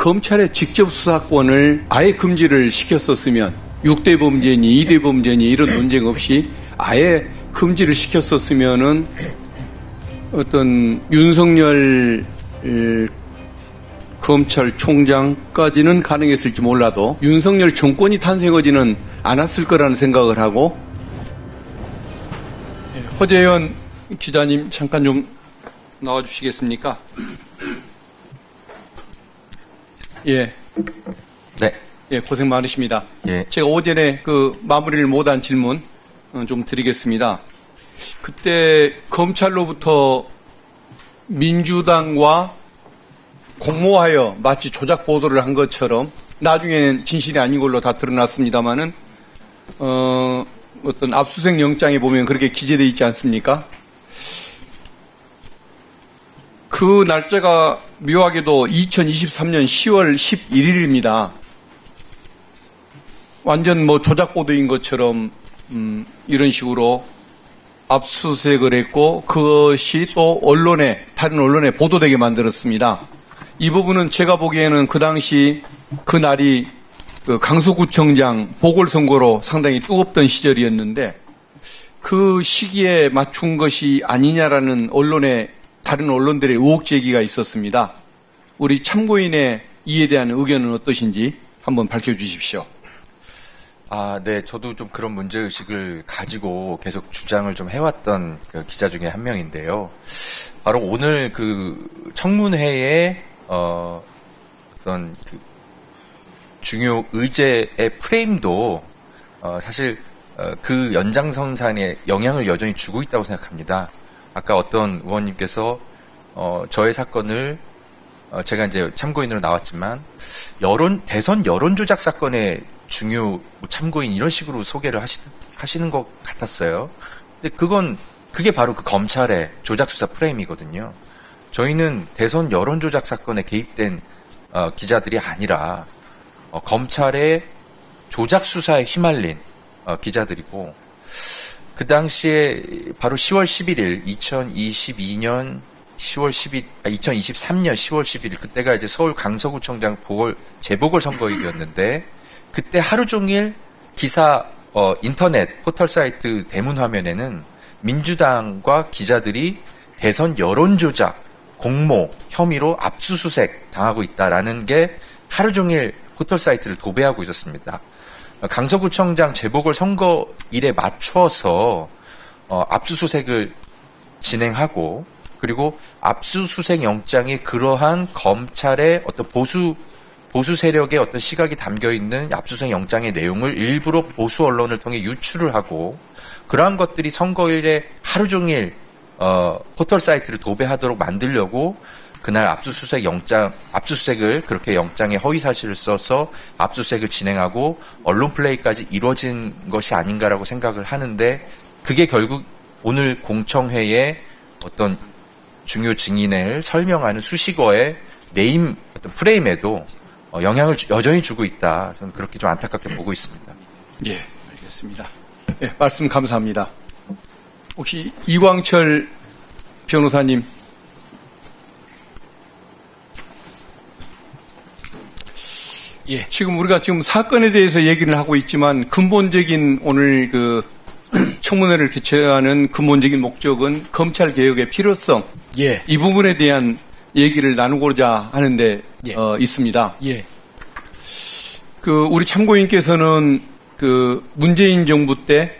검찰의 직접 수사권을 아예 금지를 시켰었으면 6대 범죄니 2대 범죄니 이런 논쟁 없이 아예 금지를 시켰었으면은 어떤 윤석열 검찰총장까지는 가능했을지 몰라도 윤석열 정권이 탄생하지는 않았을 거라는 생각을 하고, 허재현 기자님 잠깐 좀 나와주시겠습니까? 예. 네. 예, 고생 많으십니다. 예. 제가 오전에 그 마무리를 못한 질문 좀 드리겠습니다. 그때 검찰로부터 민주당과 공모하여 마치 조작 보도를 한 것처럼, 나중에는 진실이 아닌 걸로 다 드러났습니다만은 어떤 압수수색 영장에 보면 그렇게 기재되어 있지 않습니까? 그 날짜가 묘하게도 2023년 10월 11일입니다. 완전 뭐 조작 보도인 것처럼 이런 식으로 압수수색을 했고, 그것이 또 다른 언론에 보도되게 만들었습니다. 이 부분은 제가 보기에는 그 당시 그 날이 그 강서구청장 보궐선거로 상당히 뜨겁던 시절이었는데, 그 시기에 맞춘 것이 아니냐라는 다른 언론들의 의혹 제기가 있었습니다. 우리 참고인의 이에 대한 의견은 어떠신지 한번 밝혀주십시오. 네. 저도 좀 그런 문제의식을 가지고 계속 주장을 좀 해왔던 그 기자 중에 한 명인데요. 바로 오늘 그 청문회에, 어떤 그 중요 의제의 프레임도, 사실, 그 연장선상에 영향을 여전히 주고 있다고 생각합니다. 아까 어떤 의원님께서, 저의 사건을, 제가 이제 참고인으로 나왔지만, 대선 여론조작 사건의 중요 참고인 이런 식으로 소개를 하시는 것 같았어요. 근데 그게 바로 그 검찰의 조작수사 프레임이거든요. 저희는 대선 여론조작 사건에 개입된 기자들이 아니라 검찰의 조작수사에 휘말린 기자들이고, 그 당시에 바로 10월 11일 2023년 10월 11일 그때가 이제 서울 강서구청장 재보궐선거일이었는데, 그때 하루 종일 기사 인터넷 포털 사이트 대문 화면에는 민주당과 기자들이 대선 여론조작 공모 혐의로 압수수색 당하고 있다라는 게 하루 종일 포털 사이트를 도배하고 있었습니다. 강서구청장 재보궐선거일에 맞춰서 압수수색을 진행하고, 그리고 압수수색 영장이 그러한 검찰의 어떤 보수 세력의 어떤 시각이 담겨 있는 압수수색 영장의 내용을 일부러 보수 언론을 통해 유출을 하고, 그러한 것들이 선거일에 하루 종일 포털 사이트를 도배하도록 만들려고 그날 압수수색을 그렇게 영장에 허위 사실을 써서 압수수색을 진행하고 언론 플레이까지 이루어진 것이 아닌가라고 생각을 하는데, 그게 결국 오늘 공청회의 어떤 중요 증인을 설명하는 수식어의 어떤 프레임에도 영향을 여전히 주고 있다. 저는 그렇게 좀 안타깝게 보고 있습니다. 예, 알겠습니다. 예, 말씀 감사합니다. 혹시 이광철 변호사님. 예, 지금 우리가 사건에 대해서 얘기를 하고 있지만, 근본적인 오늘 청문회를 개최하는 근본적인 목적은 검찰 개혁의 필요성. 예. 이 부분에 대한 얘기를 나누고자 하는데, 예. 있습니다. 예. 우리 참고인께서는 문재인 정부 때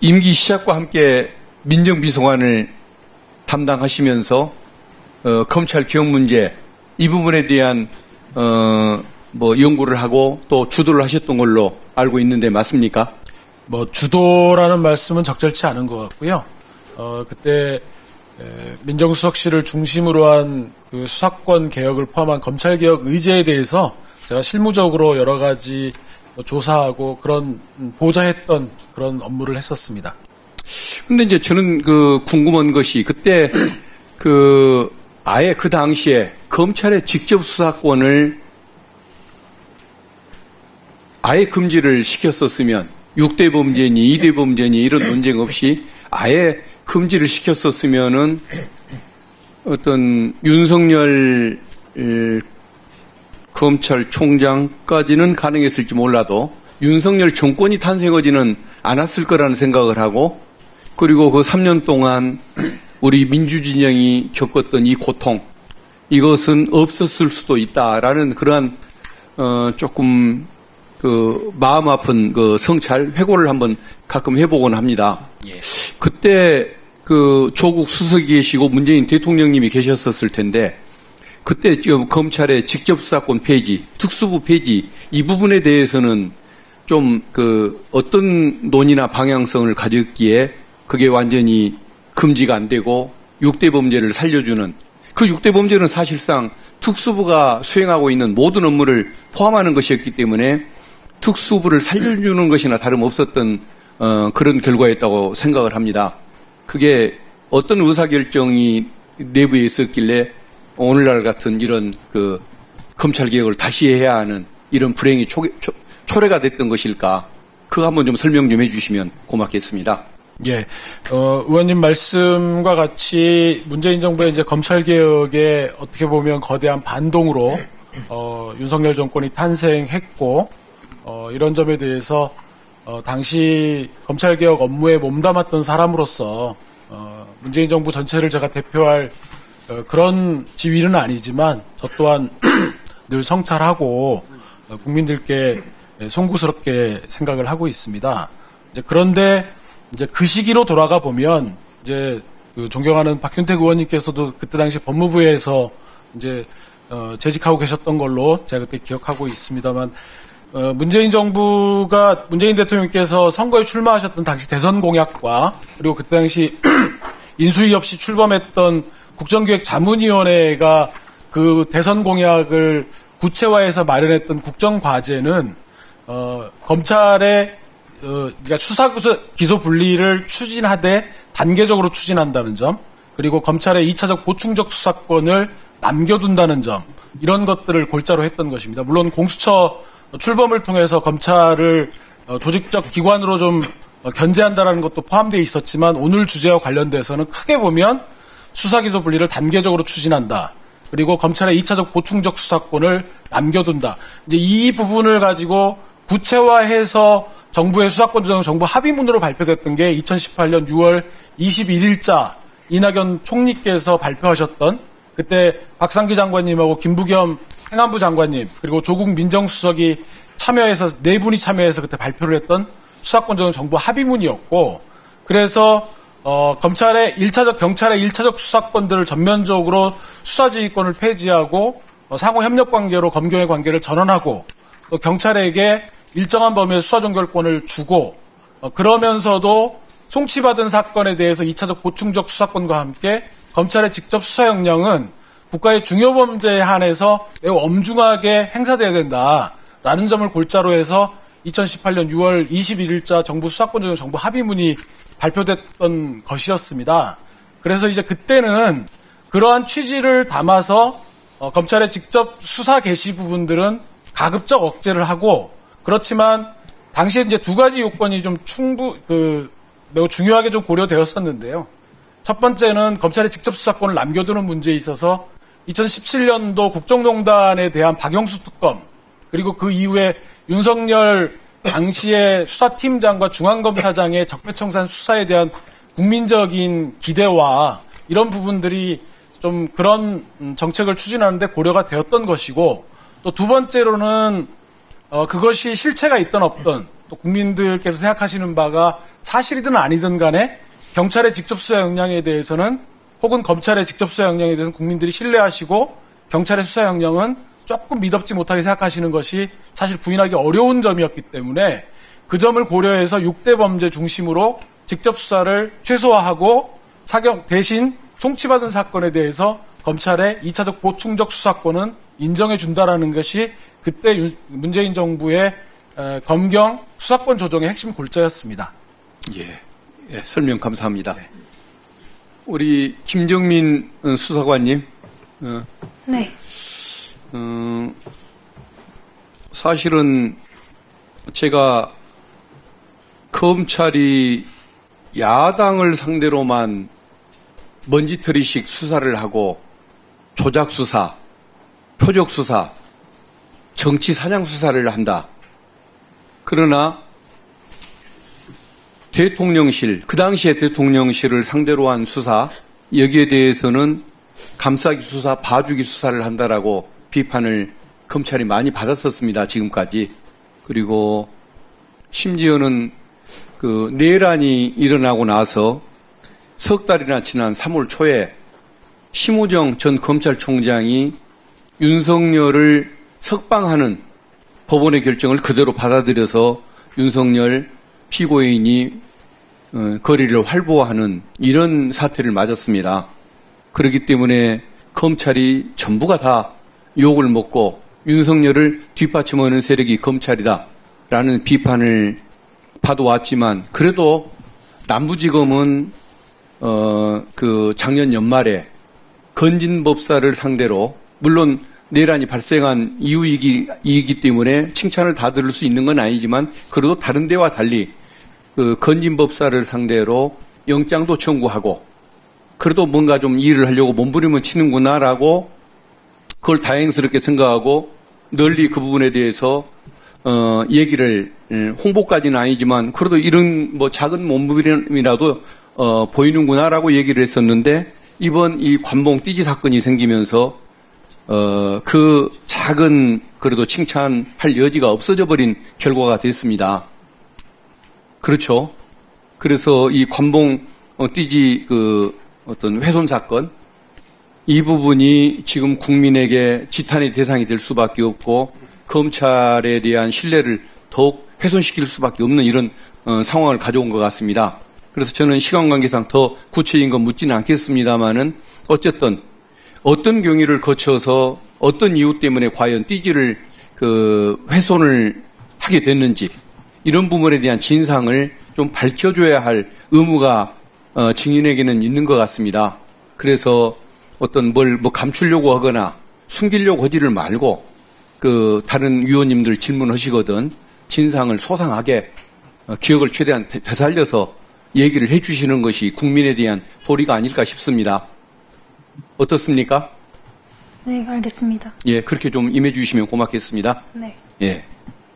임기 시작과 함께 민정비서관을 담당하시면서 검찰 개혁 문제 이 부분에 대한 연구를 하고 또 주도를 하셨던 걸로 알고 있는데 맞습니까? 주도라는 말씀은 적절치 않은 것 같고요. 그때 민정수석실을 중심으로 한 그 수사권 개혁을 포함한 검찰 개혁 의제에 대해서 제가 실무적으로 여러 가지 조사하고 그런 보좌했던 그런 업무를 했었습니다. 근데 이제 저는 궁금한 것이, 그때 아예 그 당시에 검찰의 직접 수사권을 아예 금지를 시켰었으면, 6대 범죄니 2대 범죄니 이런 논쟁 없이 아예 금지를 시켰었으면은 어떤 윤석열 검찰총장까지는 가능했을지 몰라도 윤석열 정권이 탄생하지는 않았을 거라는 생각을 하고, 그리고 그 3년 동안 우리 민주진영이 겪었던 이 고통, 이것은 없었을 수도 있다라는 그러한 조금 그 마음 아픈 그 성찰 회고를 한번 가끔 해보곤 합니다. 예. 그때 그 조국 수석이 계시고 문재인 대통령님이 계셨었을 텐데, 그때 지금 검찰의 직접 수사권 폐지, 특수부 폐지 이 부분에 대해서는 좀 그 어떤 논의나 방향성을 가졌기에 그게 완전히 금지가 안 되고 6대 범죄를 살려주는, 그 6대 범죄는 사실상 특수부가 수행하고 있는 모든 업무를 포함하는 것이었기 때문에 특수부를 살려주는 것이나 다름없었던 그런 결과였다고 생각을 합니다. 그게 어떤 의사결정이 내부에 있었길래 오늘날 같은 이런 그 검찰개혁을 다시 해야 하는 이런 불행이 초래가 됐던 것일까? 그거 한번 좀 설명 좀 해주시면 고맙겠습니다. 예, 의원님 말씀과 같이 문재인 정부의 이제 검찰개혁에 어떻게 보면 거대한 반동으로, 윤석열 정권이 탄생했고, 이런 점에 대해서, 당시 검찰개혁 업무에 몸담았던 사람으로서, 문재인 정부 전체를 제가 대표할 그런 지위는 아니지만, 저 또한 늘 성찰하고, 국민들께 송구스럽게 생각을 하고 있습니다. 이제 그런데, 이제 그 시기로 돌아가 보면 이제 그 존경하는 박윤택 의원님께서도 그때 당시 법무부에서 이제 재직하고 계셨던 걸로 제가 그때 기억하고 있습니다만, 문재인 대통령께서 선거에 출마하셨던 당시 대선 공약과, 그리고 그때 당시 인수위 없이 출범했던 국정기획자문위원회가 그 대선 공약을 구체화해서 마련했던 국정과제는 검찰의 그러니까 수사 기소 분리를 추진하되 단계적으로 추진한다는 점, 그리고 검찰의 2차적 보충적 수사권을 남겨둔다는 점, 이런 것들을 골자로 했던 것입니다. 물론 공수처 출범을 통해서 검찰을 조직적 기관으로 좀 견제한다라는 것도 포함되어 있었지만, 오늘 주제와 관련돼서는 크게 보면 수사 기소 분리를 단계적으로 추진한다, 그리고 검찰의 2차적 보충적 수사권을 남겨둔다. 이제 이 부분을 가지고 구체화해서 정부의 수사권 조정 정부 합의문으로 발표됐던 게 2018년 6월 21일자 이낙연 총리께서 발표하셨던, 그때 박상기 장관님하고 김부겸 행안부 장관님 그리고 조국 민정수석이 참여해서, 네 분이 참여해서 그때 발표를 했던 수사권 조정 정부 합의문이었고, 그래서 경찰의 1차적 수사권들을 전면적으로 수사지휘권을 폐지하고 상호 협력 관계로 검경의 관계를 전환하고, 또 경찰에게 일정한 범위의 수사 종결권을 주고, 그러면서도 송치받은 사건에 대해서 2차적 보충적 수사권과 함께 검찰의 직접 수사 역량은 국가의 중요 범죄에 한해서 매우 엄중하게 행사돼야 된다라는 점을 골자로 해서 2018년 6월 21일자 정부 수사권 조정 정부 합의문이 발표됐던 것이었습니다. 그래서 이제 그때는 그러한 취지를 담아서 검찰의 직접 수사 개시 부분들은 가급적 억제를 하고, 그렇지만 당시에 이제 두 가지 요건이 좀 매우 중요하게 좀 고려되었었는데요. 첫 번째는 검찰의 직접 수사권을 남겨두는 문제에 있어서 2017년도 국정농단에 대한 박영수 특검, 그리고 그 이후에 윤석열 당시의 수사팀장과 중앙검사장의 적폐청산 수사에 대한 국민적인 기대와 이런 부분들이 좀 그런 정책을 추진하는데 고려가 되었던 것이고, 또 두 번째로는 그것이 실체가 있든 없든, 또 국민들께서 생각하시는 바가 사실이든 아니든 간에 경찰의 직접 수사 역량에 대해서는, 혹은 검찰의 직접 수사 역량에 대해서는 국민들이 신뢰하시고, 경찰의 수사 역량은 조금 믿업지 못하게 생각하시는 것이 사실 부인하기 어려운 점이었기 때문에, 그 점을 고려해서 6대 범죄 중심으로 직접 수사를 최소화하고 대신 송치받은 사건에 대해서 검찰의 2차적 보충적 수사권은 인정해 준다라는 것이 그때 문재인 정부의 검경 수사권 조정의 핵심 골자였습니다. 예, 설명 감사합니다. 네. 우리 김정민 수사관님. 네. 사실은 제가 검찰이 야당을 상대로만 먼지털이식 수사를 하고 조작 수사, 표적 수사, 정치 사냥 수사를 한다. 그러나 대통령실, 그 당시에 대통령실을 상대로 한 수사, 여기에 대해서는 감싸기 수사, 봐주기 수사를 한다라고 비판을 검찰이 많이 받았었습니다. 지금까지. 그리고 심지어는 그 내란이 일어나고 나서 석 달이나 지난 3월 초에 심우정 전 검찰총장이 윤석열을 석방하는 법원의 결정을 그대로 받아들여서 윤석열 피고인이 거리를 활보하는 이런 사태를 맞았습니다. 그렇기 때문에 검찰이 전부가 다 욕을 먹고 윤석열을 뒷받침하는 세력이 검찰이다라는 비판을 받아왔지만 그래도 남부지검은 그 작년 연말에 건진법사를 상대로 물론 내란이 발생한 이유이기 때문에 칭찬을 다 들을 수 있는 건 아니지만 그래도 다른 데와 달리 그 건진법사를 상대로 영장도 청구하고 그래도 뭔가 좀 일을 하려고 몸부림을 치는구나라고 그걸 다행스럽게 생각하고 널리 그 부분에 대해서 얘기를 홍보까지는 아니지만 그래도 이런 뭐 작은 몸부림이라도 보이는구나라고 얘기를 했었는데 이번 이 관봉 띠지 사건이 생기면서 그 작은 그래도 칭찬할 여지가 없어져 버린 결과가 됐습니다. 그렇죠. 그래서 이 관봉 띠지 그 어떤 훼손 사건 이 부분이 지금 국민에게 지탄의 대상이 될 수밖에 없고 검찰에 대한 신뢰를 더욱 훼손시킬 수밖에 없는 이런 상황을 가져온 것 같습니다. 그래서 저는 시간 관계상 더 구체적인 건 묻지는 않겠습니다만은 어쨌든 어떤 경위를 거쳐서 어떤 이유 때문에 과연 띠지를 그 훼손을 하게 됐는지 이런 부분에 대한 진상을 좀 밝혀줘야 할 의무가 증인에게는 있는 것 같습니다. 그래서 어떤 뭘 뭐 감추려고 하거나 숨기려고 하지를 말고 그 다른 위원님들 질문하시거든 진상을 소상하게 기억을 최대한 되살려서 얘기를 해주시는 것이 국민에 대한 도리가 아닐까 싶습니다. 어떻습니까? 네, 알겠습니다. 예, 그렇게 좀 임해주시면 고맙겠습니다. 네. 예.